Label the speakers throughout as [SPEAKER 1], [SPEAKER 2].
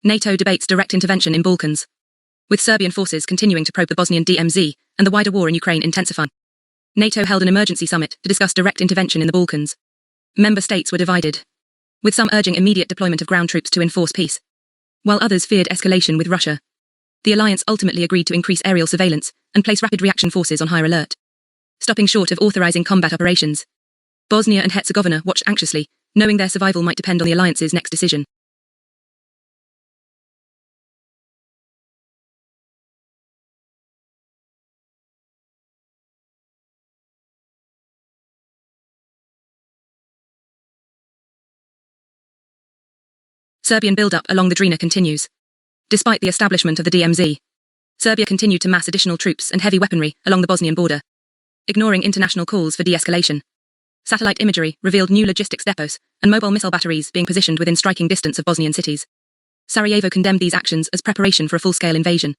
[SPEAKER 1] NATO debates direct intervention in Balkans, with Serbian forces continuing to probe the Bosnian DMZ and the wider war in Ukraine intensifying. NATO held an emergency summit to discuss direct intervention in the Balkans. Member states were divided, with some urging immediate deployment of ground troops to enforce peace, while others feared escalation with Russia. The alliance ultimately agreed to increase aerial surveillance and place rapid reaction forces on higher alert, stopping short of authorizing combat operations. Bosnia and Herzegovina watched anxiously, knowing their survival might depend on the alliance's next decision. Serbian build-up along the Drina continues. Despite the establishment of the DMZ, Serbia continued to mass additional troops and heavy weaponry along the Bosnian border, ignoring international calls for de-escalation. Satellite imagery revealed new logistics depots and mobile missile batteries being positioned within striking distance of Bosnian cities. Sarajevo condemned these actions as preparation for a full-scale invasion,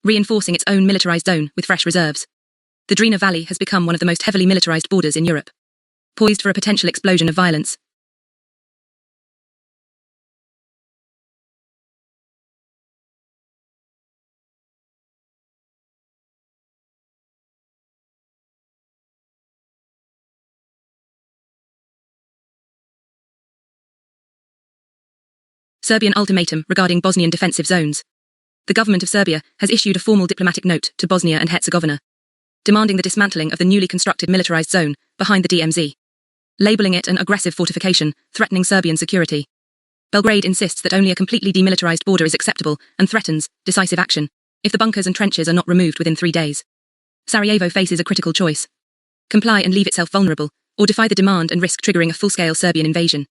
[SPEAKER 1] reinforcing its own militarized zone with fresh reserves. The Drina Valley has become one of the most heavily militarized borders in Europe, poised for a potential explosion of violence. Serbian ultimatum regarding Bosnian defensive zones. The government of Serbia has issued a formal diplomatic note to Bosnia and Herzegovina, demanding the dismantling of the newly constructed militarized zone behind the DMZ, labeling it an aggressive fortification threatening Serbian security. Belgrade insists that only a completely demilitarized border is acceptable and threatens decisive action if the bunkers and trenches are not removed within 3 days. Sarajevo faces a critical choice: comply and leave itself vulnerable, or defy the demand and risk triggering a full-scale Serbian invasion.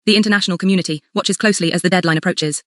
[SPEAKER 1] The international community watches closely as the deadline approaches.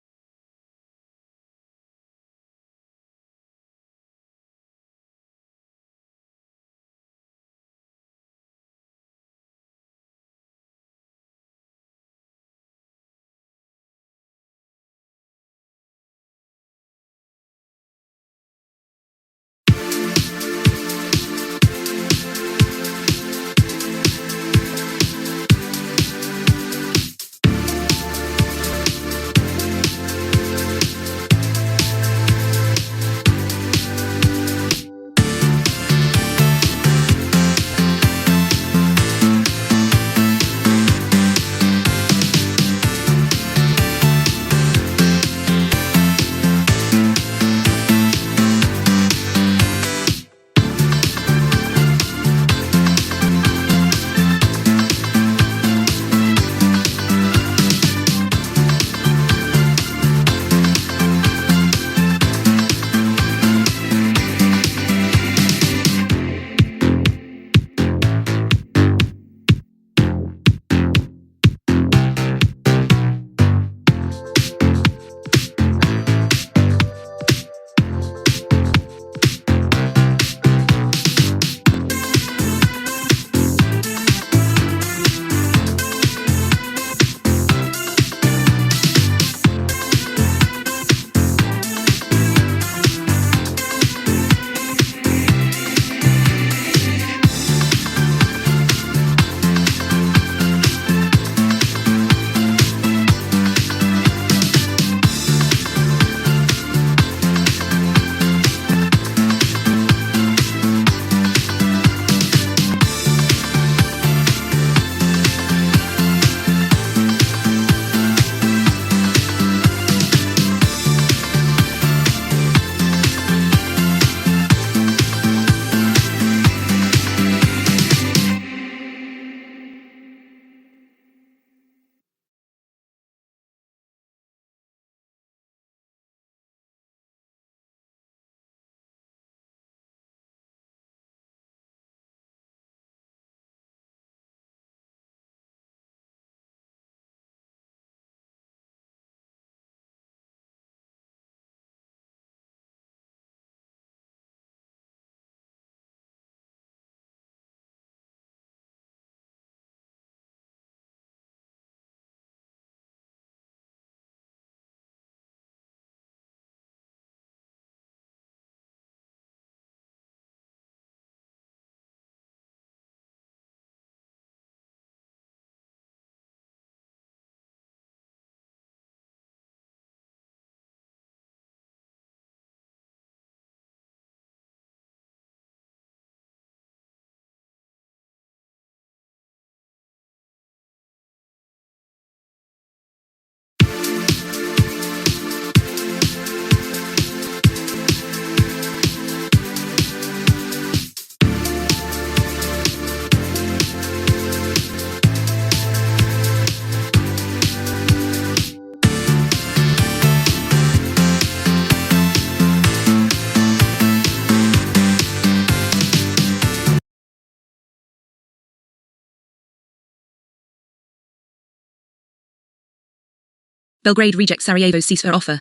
[SPEAKER 1] Belgrade rejects Sarajevo's ceasefire offer.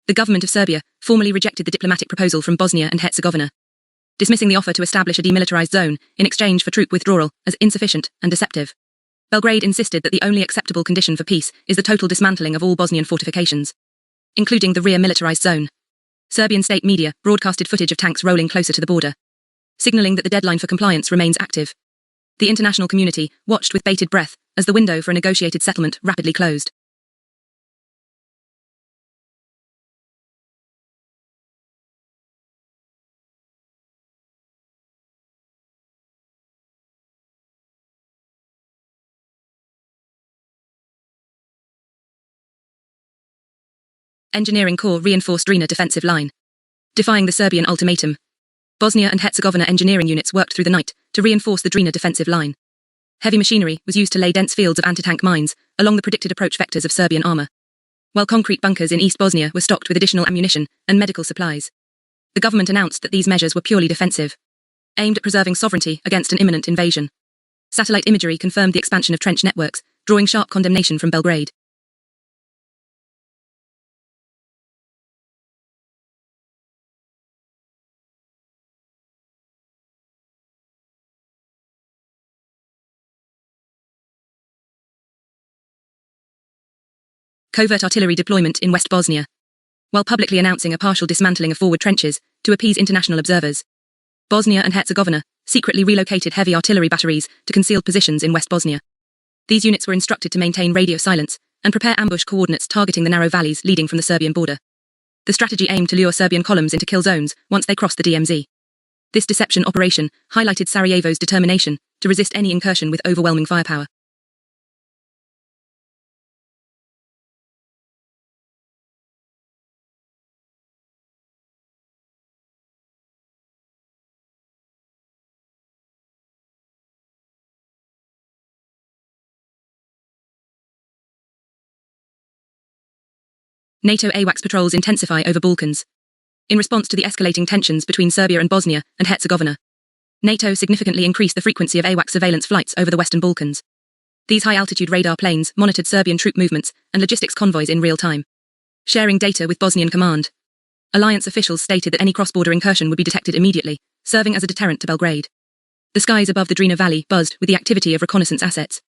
[SPEAKER 1] The government of Serbia formally rejected the diplomatic proposal from Bosnia and Herzegovina, dismissing the offer to establish a demilitarized zone in exchange for troop withdrawal as insufficient and deceptive. Belgrade insisted that the only acceptable condition for peace is the total dismantling of all Bosnian fortifications, including the rear militarized zone. Serbian state media broadcasted footage of tanks rolling closer to the border, signaling that the deadline for compliance remains active. The international community watched with bated breath as the window for a negotiated settlement rapidly closed. Engineering Corps reinforced Drina defensive line. Defying the Serbian ultimatum, Bosnia and Herzegovina engineering units worked through the night to reinforce the Drina defensive line. Heavy machinery was used to lay dense fields of anti-tank mines along the predicted approach vectors of Serbian armour, while concrete bunkers in East Bosnia were stocked with additional ammunition and medical supplies. The government announced that these measures were purely defensive, aimed at preserving sovereignty against an imminent invasion. Satellite imagery confirmed the expansion of trench networks, drawing sharp condemnation from Belgrade. Covert artillery deployment in West Bosnia. While publicly announcing a partial dismantling of forward trenches to appease international observers, Bosnia and Herzegovina secretly relocated heavy artillery batteries to concealed positions in West Bosnia. These units were instructed to maintain radio silence and prepare ambush coordinates targeting the narrow valleys leading from the Serbian border. The strategy aimed to lure Serbian columns into kill zones once they crossed the DMZ. This deception operation highlighted Sarajevo's determination to resist any incursion with overwhelming firepower. NATO AWACS patrols intensify over Balkans. In response to the escalating tensions between Serbia and Bosnia and Herzegovina, NATO significantly increased the frequency of AWACS surveillance flights over the Western Balkans. These high-altitude radar planes monitored Serbian troop movements and logistics convoys in real time, sharing data with Bosnian command. Alliance officials stated that any cross-border incursion would be detected immediately, serving as a deterrent to Belgrade. The skies above the Drina Valley buzzed with the activity of reconnaissance assets.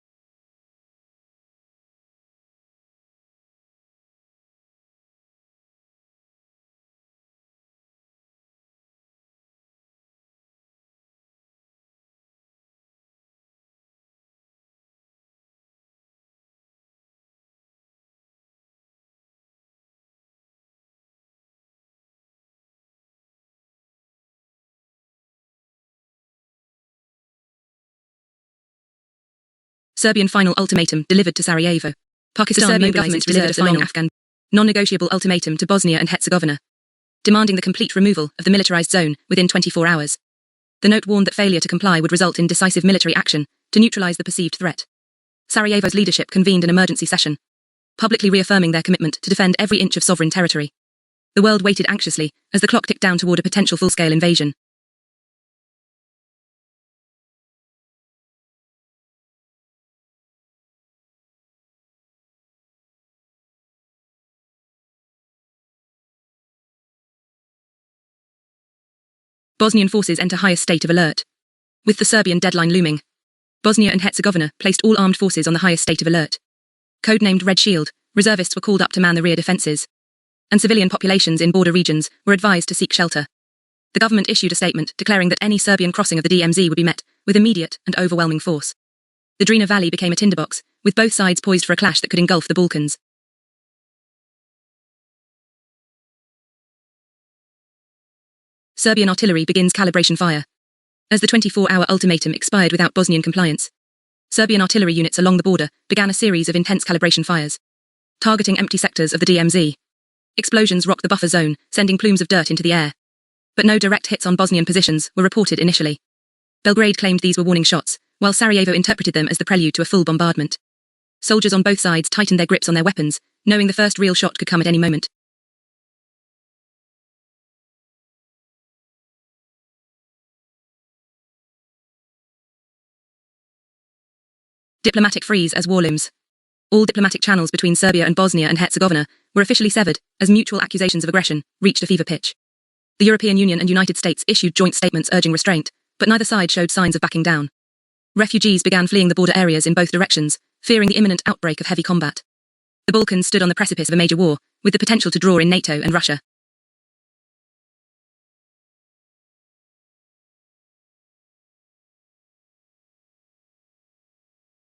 [SPEAKER 1] Serbian final ultimatum delivered to Sarajevo. Pakistan Serbian government delivered a final Afghan non-negotiable ultimatum to Bosnia and Herzegovina, demanding the complete removal of the militarized zone within 24 hours. The note warned that failure to comply would result in decisive military action to neutralize the perceived threat. Sarajevo's leadership convened an emergency session, publicly reaffirming their commitment to defend every inch of sovereign territory. The world waited anxiously as the clock ticked down toward a potential full-scale invasion. Bosnian forces enter highest state of alert. With the Serbian deadline looming, Bosnia and Herzegovina placed all armed forces on the highest state of alert. Codenamed Red Shield, reservists were called up to man the rear defences, and civilian populations in border regions were advised to seek shelter. The government issued a statement declaring that any Serbian crossing of the DMZ would be met with immediate and overwhelming force. The Drina Valley became a tinderbox, with both sides poised for a clash that could engulf the Balkans. Serbian artillery begins calibration fire. As the 24-hour ultimatum expired without Bosnian compliance, Serbian artillery units along the border began a series of intense calibration fires, targeting empty sectors of the DMZ. Explosions rocked the buffer zone, sending plumes of dirt into the air. But no direct hits on Bosnian positions were reported initially. Belgrade claimed these were warning shots, while Sarajevo interpreted them as the prelude to a full bombardment. Soldiers on both sides tightened their grips on their weapons, knowing the first real shot could come at any moment. Diplomatic freeze as war looms. All diplomatic channels between Serbia and Bosnia and Herzegovina were officially severed as mutual accusations of aggression reached a fever pitch. The European Union and United States issued joint statements urging restraint, but neither side showed signs of backing down. Refugees began fleeing the border areas in both directions, fearing the imminent outbreak of heavy combat. The Balkans stood on the precipice of a major war, with the potential to draw in NATO and Russia.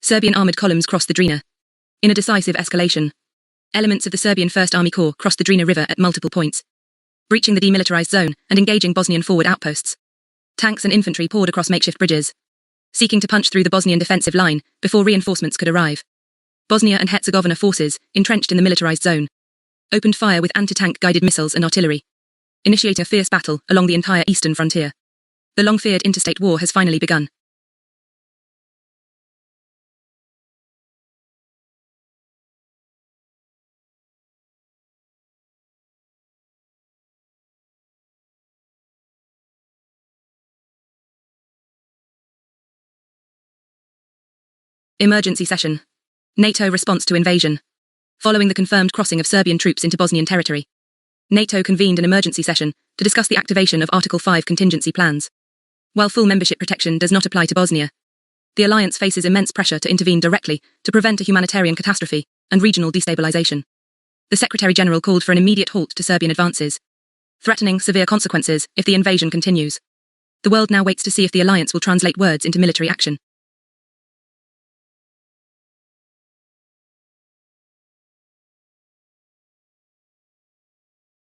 [SPEAKER 1] Serbian armoured columns crossed the Drina. In a decisive escalation, elements of the Serbian First Army Corps crossed the Drina River at multiple points, breaching the demilitarized zone and engaging Bosnian forward outposts. Tanks and infantry poured across makeshift bridges, seeking to punch through the Bosnian defensive line before reinforcements could arrive. Bosnia and Herzegovina forces, entrenched in the militarized zone, opened fire with anti-tank guided missiles and artillery, initiating a fierce battle along the entire eastern frontier. The long-feared interstate war has finally begun. Emergency session. NATO response to invasion. Following the confirmed crossing of Serbian troops into Bosnian territory, NATO convened an emergency session to discuss the activation of Article 5 contingency plans. While full membership protection does not apply to Bosnia, the alliance faces immense pressure to intervene directly to prevent a humanitarian catastrophe and regional destabilization. The Secretary-General called for an immediate halt to Serbian advances, threatening severe consequences if the invasion continues. The world now waits to see if the alliance will translate words into military action.